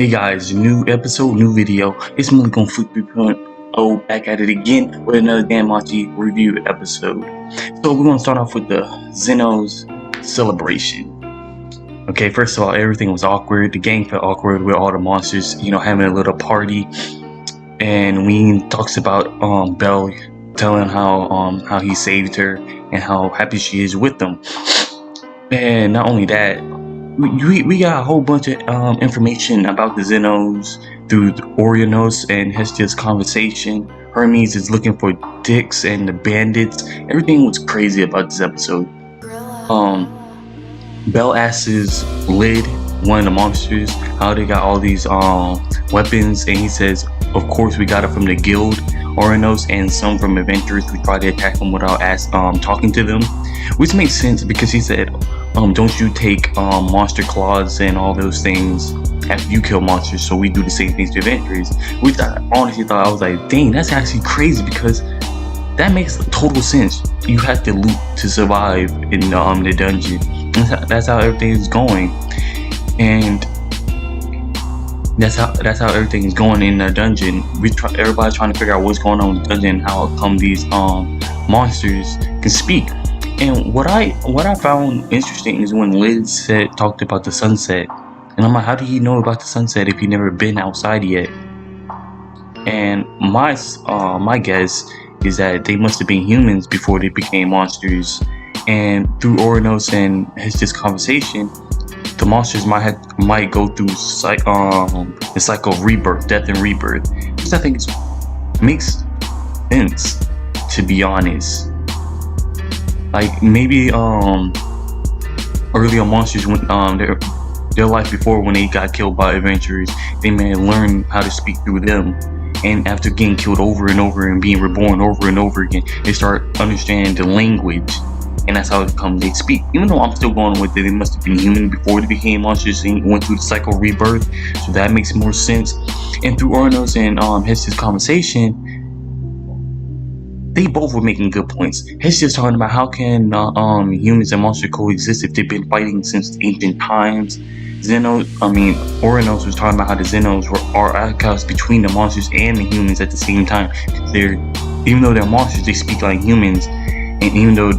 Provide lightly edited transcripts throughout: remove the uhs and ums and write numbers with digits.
Hey guys, new episode, new video. It's Malik on Foot 3.0 back at it again with another Danmachi review episode. So we're gonna start off with the Xenos celebration. Okay, first of all, everything was awkward. The gang felt awkward with all the monsters, having a little party. And Wiene talks about Belle telling how he saved her and how happy she is with them. And not only that, we got a whole bunch of information about the Xenos through Orionos and Hestia's conversation. Hermes is looking for Dix and the bandits. Everything was crazy about this episode. Belle asks Lid, one of the monsters, how they got all these weapons, and he says, of course we got it from the guild, Orionos, and some from adventurers who tried to attack them without talking to them, which makes sense because he said, don't you take monster claws and all those things after you kill monsters, so we do the same things to adventurers. Which I honestly thought, I was like, dang, that's actually crazy because that makes total sense. You have to loot to survive in the dungeon. That's how everything is going, and that's how everything is going in the dungeon. Everybody's trying to figure out what's going on in the dungeon, how come these monsters can speak. And what I found interesting is when Liz talked about the sunset, and I'm like, how did he know about the sunset if he never been outside yet? And my guess is that they must have been humans before they became monsters. And through Orionos and his conversation, the monsters might go through the cycle of rebirth, death and rebirth, which I think makes sense, to be honest. Like maybe earlier monsters went their life before, when they got killed by adventurers, they may learn how to speak through them, and after getting killed over and over and being reborn over and over again, they start understanding the language, and that's how they speak. Even though I'm still going with it, they must have been human before they became monsters and went through the cycle of rebirth, so that makes more sense. And through Orionos and his conversation, they both were making good points. He's just talking about how can humans and monsters coexist if they've been fighting since ancient times. Orionos was talking about how the Xenos are outcasts between the monsters and the humans at the same time. Even though they're monsters, they speak like humans, and even though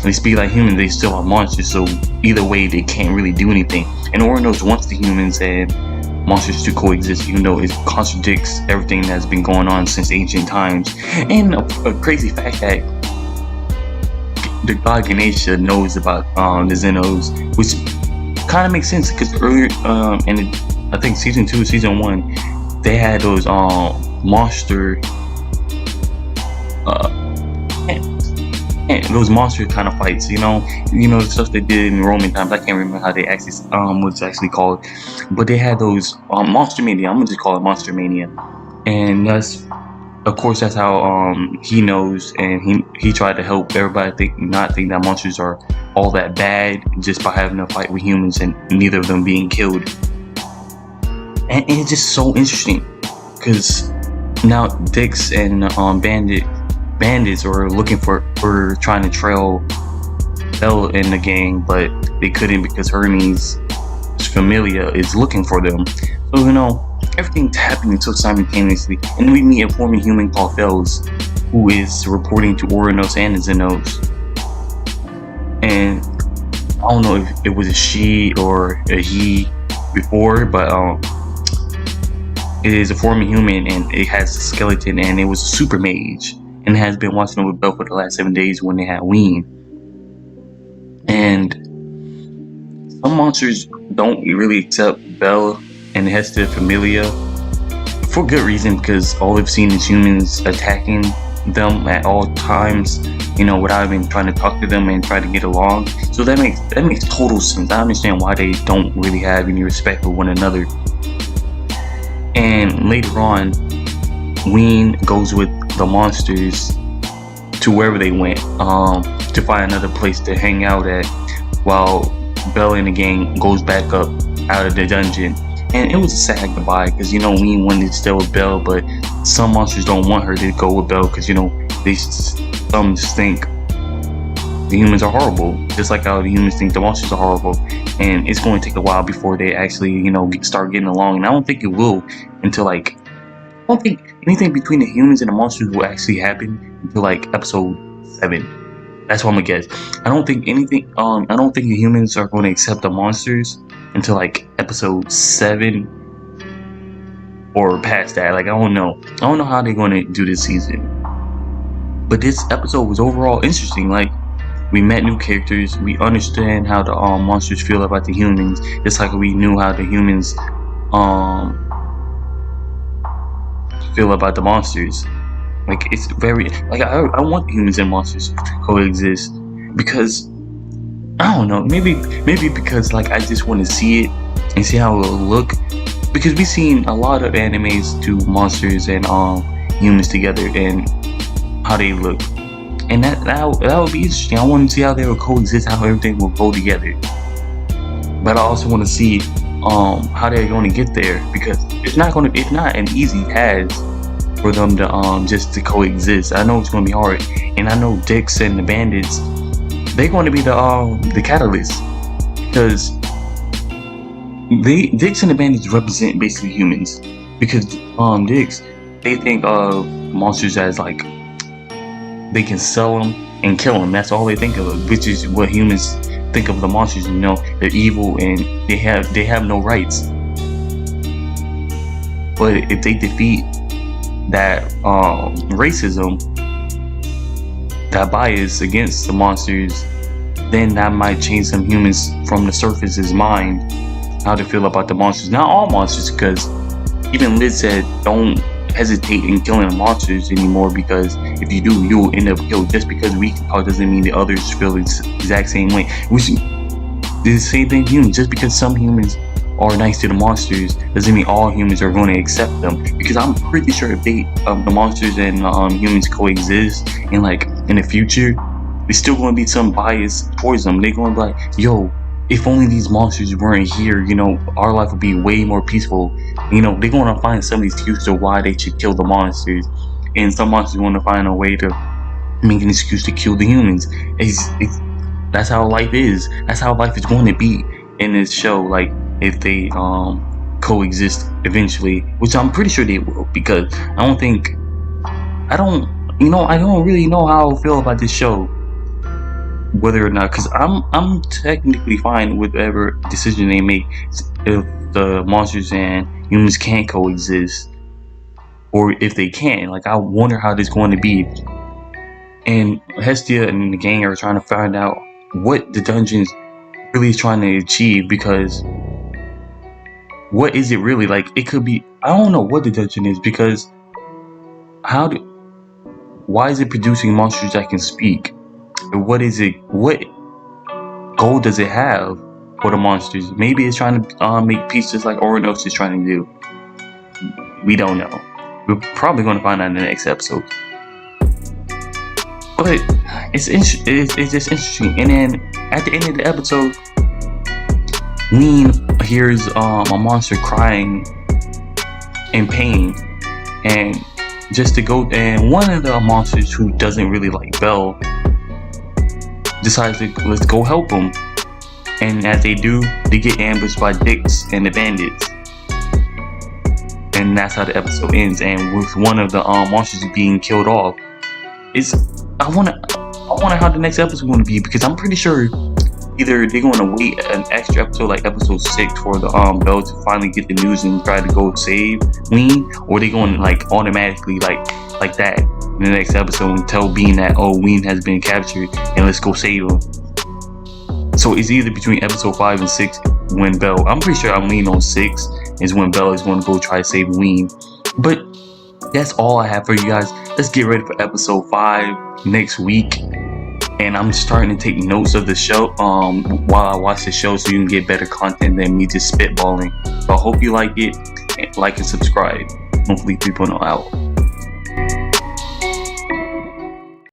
they speak like humans, they still are monsters. So either way, they can't really do anything. And Orionos wants the humans and monsters to coexist, even though it contradicts everything that's been going on since ancient times. And a crazy fact that the god Ganesha knows about the Xenos, which kind of makes sense because earlier I think season 2, season 1, they had those monster those monster kind of fights, the stuff they did in Roman times. I can't remember how they actually was actually called, but they had those Monster Mania. I'm gonna just call it Monster Mania, and that's how he knows, and he tried to help everybody not think that monsters are all that bad just by having a fight with humans and neither of them being killed. And it's just so interesting because now Dix and bandits are looking for trying to trail Belle in the gang, but they couldn't because Hermes' familia is looking for them. So everything's happening so simultaneously, and then we meet a former human called Fels, who is reporting to Orionos and the Xenos. And I don't know if it was a she or a he before, but it is a former human, and it has a skeleton, and it was a super mage, and has been watching over Belle for the last 7 days when they had Wiene. And some monsters don't really accept Belle and Hestia Familia for good reason, because all they've seen is humans attacking them at all times, without even trying to talk to them and try to get along. So that makes total sense. I understand why they don't really have any respect for one another. And later on, Wiene goes with the monsters to wherever they went to find another place to hang out at, while Belle and the gang goes back up out of the dungeon. And it was a sad goodbye because Wiene wanted to stay with Belle, but some monsters don't want her to go with Belle because some think the humans are horrible, just like how the humans think the monsters are horrible. And it's going to take a while before they actually, start getting along. And I don't think it will until like, I don't think anything between the humans and the monsters will actually happen until like episode 7. That's what I'm gonna guess. I don't think anything. I don't think the humans are going to accept the monsters until like episode 7 or past that. Like I don't know how they're going to do this season. But this episode was overall interesting. Like we met new characters. We understand how the monsters feel about the humans, just like we knew how the humans feel about the monsters. Like it's very like I want the humans and monsters to coexist because I don't know, maybe because like I just want to see it and see how it'll look, because we've seen a lot of animes do monsters and humans together and how they look, and that would be interesting. I want to see how they will coexist, how everything will go together. But I also want to see how they're going to get there, because it's not an easy task for them to just to coexist. I know it's going to be hard, and I know Dix and the bandits, they're going to be the catalyst, because Dix and the bandits represent basically humans, because Dix, they think of monsters as like they can sell them and kill them. That's all they think of, which is what humans think of the monsters. They're evil and they have no rights. But if they defeat that racism, that bias against the monsters, then that might change some humans from the surface's mind how to feel about the monsters. Not all monsters, because even Liz said don't hesitate in killing monsters anymore, because if you do, you will end up killed. Just because we can talk doesn't mean the others feel the exact same way. Which is the same thing humans. Just because some humans are nice to the monsters doesn't mean all humans are going to accept them, because I'm pretty sure if the monsters and humans coexist and like in the future, there's still going to be some bias towards them. They're going to be like, yo, if only these monsters weren't here, our life would be way more peaceful. They're going to find some excuse to why they should kill the monsters, and some monsters want to find a way to make an excuse to kill the humans. That's how life is. That's how life is going to be in this show. Like if they coexist eventually, which I'm pretty sure they will, because I don't really know how I feel about this show, whether or not, because I'm technically fine with whatever decision they make if the monsters and humans can't coexist, or if they can. Like I wonder how this is going to be, and Hestia and the gang are trying to find out what the dungeon's really is trying to achieve, because what is it really? Like it could be, I don't know what the dungeon is, because why is it producing monsters that can speak? What is it? What goal does it have for the monsters? Maybe it's trying to make peace, just like Xenos is trying to do. We don't know. We're probably going to find out in the next episode. But it's just interesting. And then at the end of the episode, Wiene hears a monster crying in pain, and one of the monsters who doesn't really like Belle decides to let's go help him, and as they do, they get ambushed by Dix and the bandits, and that's how the episode ends. And with one of the monsters being killed off, I wonder how the next episode is going to be, because I'm pretty sure either they're going to wait an extra episode like episode 6 for the Belle to finally get the news and try to go save Wiene, or they're going to like automatically like that in the next episode and tell Bean that Wiene has been captured and let's go save him. So it's either between episode 5 and 6 when Belle, I'm pretty sure I'm leaning on 6 is when Belle is going to go try to save Wiene. But that's all I have for you guys. Let's get ready for episode 5 next week. And I'm starting to take notes of the show while I watch the show, so you can get better content than me just spitballing. So I hope you like it, and like and subscribe. Hopefully 3.0 out.